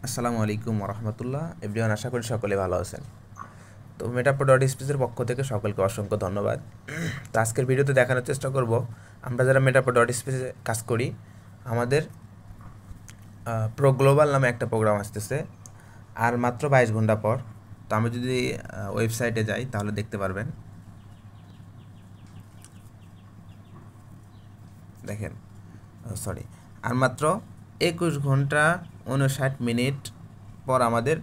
আসসালামু আলাইকুম রহমতুল্লাহ এভরিওয়ান, আশা করি সকলে ভালো আছেন। তো মেটাপ্রো ডট স্পেসের পক্ষ থেকে সকলকে অসংখ্য ধন্যবাদ। তো আজকের ভিডিওতে দেখানোর চেষ্টা করব আমরা যারা মেটাপ্রো ডট স্পেসে কাজ করি, আমাদের প্রো গ্লোবাল নামে একটা প্রোগ্রাম আসতেছে আর মাত্র 22 ঘন্টা পর। তো আমি যদি ওয়েবসাইটে যাই তাহলে দেখতে পারবেন, দেখেন সরি, আর মাত্র 21 ঘন্টা 59 মিনিট পর আমাদের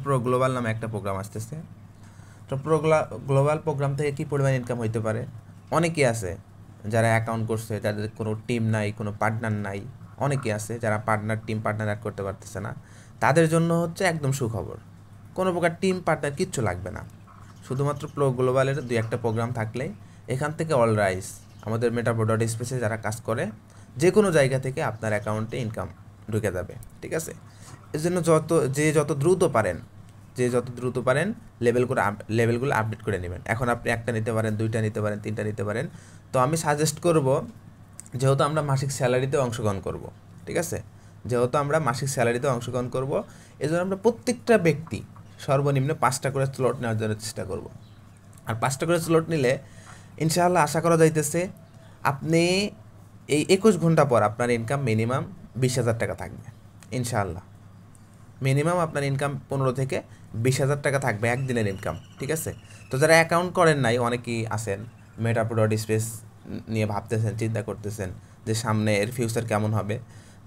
প্রো গ্লোবাল নামে একটা প্রোগ্রাম আসতেছে। তো গ্লোবাল প্রোগ্রাম থেকে কী পরিমাণ ইনকাম হইতে পারে? অনেকেই আছে যারা অ্যাকাউন্ট করছে, যাদের কোনো টিম নাই, কোনো পার্টনার নাই। অনেকেই আছে যারা পার্টনার অ্যাড করতে পারতেছে না। তাদের জন্য হচ্ছে একদম সুখবর, কোনো প্রকার টিম পার্টনার কিচ্ছু লাগবে না। শুধুমাত্র প্রো গ্লোবালের 2-1টা প্রোগ্রাম থাকলেই এখান থেকে অল রাইস আমাদের মেটাপ্রো ডট স্পেসে যারা কাজ করে যে কোনো জায়গা থেকে আপনার অ্যাকাউন্টে ইনকাম ঢুকে যাবে। ঠিক আছে, এর জন্য যত দ্রুত পারেন লেভেলগুলো আপডেট করে নেবেন। এখন আপনি 1টা নিতে পারেন, 2টা নিতে পারেন, 3টা নিতে পারেন। তো আমি সাজেস্ট করব, যেহেতু আমরা মাসিক স্যালারিতে অংশগ্রহণ করব, ঠিক আছে, এজন্য আমরা প্রত্যেকটা ব্যক্তি সর্বনিম্ন 5টা করে স্লট নেওয়ার জন্য চেষ্টা করব। আর 5টা করে স্লট নিলে ইনশাআল্লাহ আশা করা যাইতেছে আপনি এই 21 ঘন্টা পর আপনার ইনকাম মিনিমাম 20,000 টাকা থাকবে। ইনশাআল্লাহ মিনিমাম আপনার ইনকাম 15 থেকে 20,000 টাকা থাকবে একদিনের ইনকাম। ঠিক আছে, তো যারা অ্যাকাউন্ট করেন নাই, অনেকেই আছেন মেটাপ্রো ডট স্পেস নিয়ে ভাবতেছেন, চিন্তা করতেছেন যে সামনে এর ফিউচার কেমন হবে।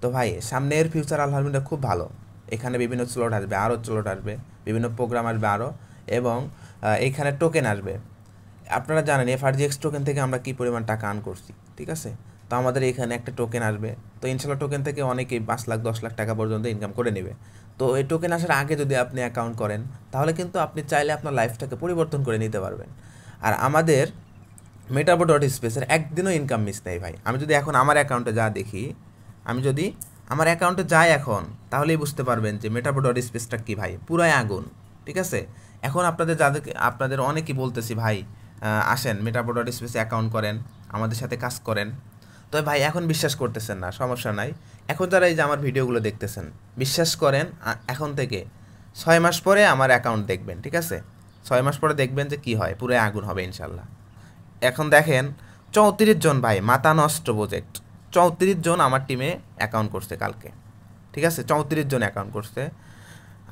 তো ভাই, সামনে এর ফিউচার আলহামদুলিল্লাহ খুব ভালো। এখানে বিভিন্ন স্লট আসবে, বিভিন্ন প্রোগ্রাম আসবে আরও, এবং এইখানে টোকেন আসবে। আপনারা জানেন FRGX টোকেন থেকে আমরা কী পরিমাণ টাকা আর্ন করছি। ঠিক আছে, তো আমাদের এখানে একটা টোকেন আসবে। তো ইনশাল্লাহ টোকেন থেকে অনেকেই 5 লাখ 10 লাখ টাকা পর্যন্ত ইনকাম করে নেবে। তো এই টোকেন আসার আগে যদি আপনি অ্যাকাউন্ট করেন, তাহলে কিন্তু আপনি চাইলে আপনার লাইফটাকে পরিবর্তন করে নিতে পারবেন। আর আমাদের মেটাপ্রো ডট স্পেসের একদিনও ইনকাম মিস নেই ভাই। আমি যদি এখন আমার অ্যাকাউন্টে যাই এখন, তাহলেই বুঝতে পারবেন যে মেটাপ্রো ডট স্পেসটা কী ভাই, পুরাই আগুন। ঠিক আছে, এখন আপনাদের অনেকেই বলতেছি ভাই, আসেন মেটাপ্রো ডট স্পেসে অ্যাকাউন্ট করেন, আমাদের সাথে কাজ করেন। তো ভাই এখন বিশ্বাস করতেছেন না, সমস্যা নাই। এখন যারা এই যে আমার ভিডিওগুলো দেখতেছেন, বিশ্বাস করেন, এখন থেকে 6 মাস পরে আমার অ্যাকাউন্ট দেখবেন। ঠিক আছে, 6 মাস পরে দেখবেন যে কী হয়, পুরো আগুন হবে ইনশাল্লাহ। এখন দেখেন 34 জন ভাই, মাথা নষ্ট প্রজেক্ট, 34 জন আমার টিমে অ্যাকাউন্ট করছে কালকে। ঠিক আছে, 34 জন অ্যাকাউন্ট করছে।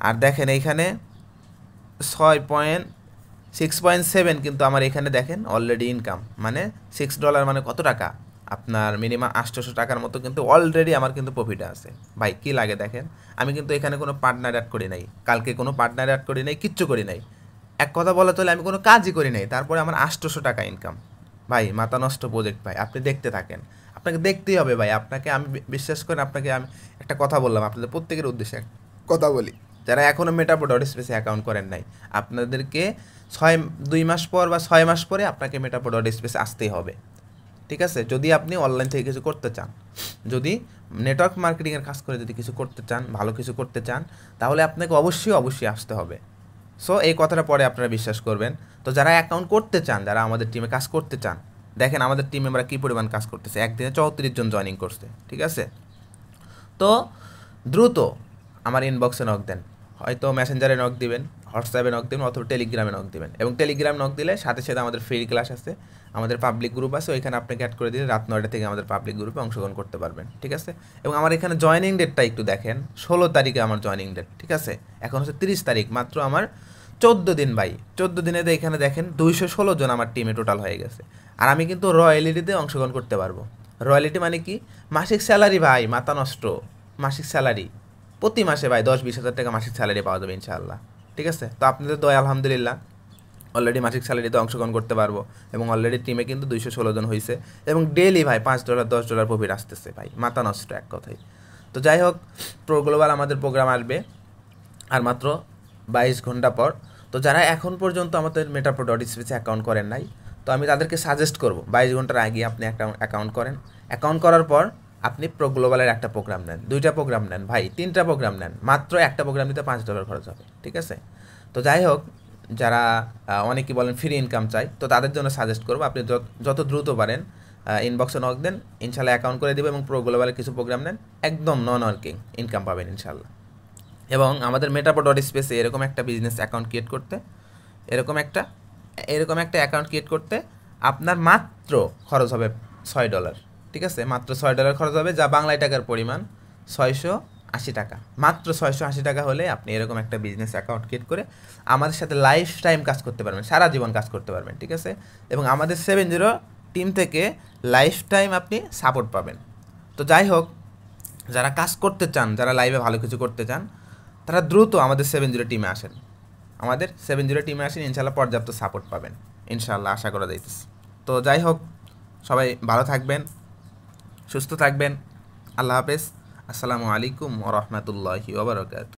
আর দেখেন এইখানে 6.7 কিন্তু আমার এখানে দেখেন অলরেডি ইনকাম, মানে $6 মানে কত টাকা, আপনার মিনিমাম 800 টাকার মতো কিন্তু অলরেডি আমার কিন্তু প্রফিটে আছে। ভাই কী লাগে দেখেন, আমি কিন্তু এখানে কোনো পার্টনার অ্যাড করি নাই, কালকে কোনো পার্টনার অ্যাড করি নাই, কিচ্ছু করি নাই। এক কথা বলা চলে আমি কোনো কাজই করি নাই, তারপরে আমার 800 টাকা ইনকাম। ভাই মাথা নষ্ট প্রজেক্ট ভাই, আপনি দেখতে থাকেন, আপনাকে দেখতেই হবে ভাই। আপনাকে আমি বিশ্বাস করেন, আপনাকে আমি একটা কথা বললাম, আপনাদের প্রত্যেকের উদ্দেশ্যে কথা বলি, যারা এখনও মেটাপ্রো ডট স্পেসে অ্যাকাউন্ট করেন নাই, আপনাদেরকে 2 মাস পর বা 6 মাস পরে আপনাকে মেটাপ্রো ডট স্পেসে আসতেই হবে। ঠিক আছে, যদি আপনি অনলাইন থেকে কিছু করতে চান, যদি নেটওয়ার্ক মার্কেটিংয়ের কাজ করে যদি কিছু করতে চান, ভালো কিছু করতে চান, তাহলে আপনাকে অবশ্যই আসতে হবে। সো এই কথাটা পরে আপনারা বিশ্বাস করবেন। তো যারা অ্যাকাউন্ট করতে চান, যারা আমাদের টিমে কাজ করতে চান, দেখেন আমাদের টিমে আমরা কী পরিমাণ কাজ করতেছে, একদিনে 34 জন জয়েনিং করছে। ঠিক আছে, তো দ্রুত আমার ইনবক্সে নক দেন, হয়তো মেসেঞ্জারে নক দিবেন, হোয়াটসঅ্যাপে নক দেবেন, অথবা টেলিগ্রামে নক দেবেন। এবং টেলিগ্রাম নক দিলে সাথে সাথে আমাদের ফ্রি ক্লাস আছে, আমাদের পাবলিক গ্রুপ আছে, ওইখানে আপনাকে অ্যাড করে দিলে রাত 9টা থেকে আমাদের পাবলিক গ্রুপে অংশগ্রহণ করতে পারবেন। ঠিক আছে, এবং আমার এখানে জয়েনিং ডেটটা একটু দেখেন, 16 তারিখে আমার জয়েনিং ডেট। ঠিক আছে, এখন হচ্ছে 30 তারিখ, মাত্র আমার 14 দিন ভাই। 14 দিনে এখানে দেখেন 216 জন আমার টিমে টোটাল হয়ে গেছে। আর আমি কিন্তু রয়্যালিটিতে অংশগ্রহণ করতে পারবো। রয়্যালিটি মানে কি? মাসিক স্যালারি ভাই, মাথা নষ্ট। মাসিক স্যালারি প্রতি মাসে ভাই 10-20 হাজার টাকা মাসিক স্যালারি পাওয়া যাবে ইনশাআল্লাহ। ঠিক আছে, তো আপনাদের দয়া আলহামদুলিল্লাহ অলরেডি মাসিক স্যালারিতে অংশগ্রহণ করতে পারবো, এবং অলরেডি টিমে কিন্তু 216 জন হয়েছে, এবং ডেইলি ভাই $5 $10 প্রফিট আসতেছে ভাই, মাথা নষ্ট এক কথায়। তো যাই হোক, প্রো গ্লোবাল আমাদের প্রোগ্রাম আসবে আর মাত্র 22 ঘন্টা পর। তো যারা এখন পর্যন্ত আমাদের মেটাপ্রো ডট স্পেসে অ্যাকাউন্ট করেন নাই, তো আমি তাদেরকে সাজেস্ট করব 22 ঘন্টার আগে আপনি একটা অ্যাকাউন্ট করেন। অ্যাকাউন্ট করার পর আপনি প্রো গ্লোবালের একটা প্রোগ্রাম নেন, 2টা প্রোগ্রাম নেন ভাই, 3টা প্রোগ্রাম নেন, মাত্র একটা প্রোগ্রাম নিতে $5 খরচ হবে। ঠিক আছে, তো যাই হোক, যারা অনেকেই বলেন ফ্রি ইনকাম চাই, তো তাদের জন্য সাজেস্ট করবো আপনি যত দ্রুত পারেন ইনবক্সে নক দেন, ইনশাল্লাহ অ্যাকাউন্ট করে দেবো এবং প্রো গ্লোবালের কিছু প্রোগ্রাম নেন, একদম নন ওয়ার্কিং ইনকাম পাবেন ইনশাল্লাহ। এবং আমাদের মেটাপো ডট স্পেসে এরকম একটা বিজনেস অ্যাকাউন্ট ক্রিয়েট করতে, এরকম একটা অ্যাকাউন্ট ক্রিয়েট করতে আপনার মাত্র খরচ হবে $6, ঠিক আছে? মাত্র $6 খরচ হবে, যা বাংলায় টাকার পরিমাণ 680 টাকা। মাত্র 680 টাকা হলে আপনি এরকম একটা বিজনেস অ্যাকাউন্ট ক্রিয়েট করে আমাদের সাথে লাইফ টাইম কাজ করতে পারবেন, সারা জীবন কাজ করতে পারবেন, ঠিক আছে? এবং আমাদের 70 টিম থেকে লাইফ টাইম আপনি সাপোর্ট পাবেন। তো যাই হোক, যারা কাজ করতে চান, যারা লাইভে ভালো কিছু করতে চান, তারা দ্রুত আমাদের 70 টিমে আসেন, আমাদের 70 টিমে আসেন, ইনশাল্লাহ পর্যাপ্ত সাপোর্ট পাবেন, ইনশাল্লাহ আশা করা যাইতেছে। তো যাই হোক, সবাই ভালো থাকবেন, সুস্থ থাকবেন, আল্লাহ হাফেজ, আসসালামু আলাইকুম ওয়া রাহমাতুল্লাহি ওয়া বারাকাতুহু।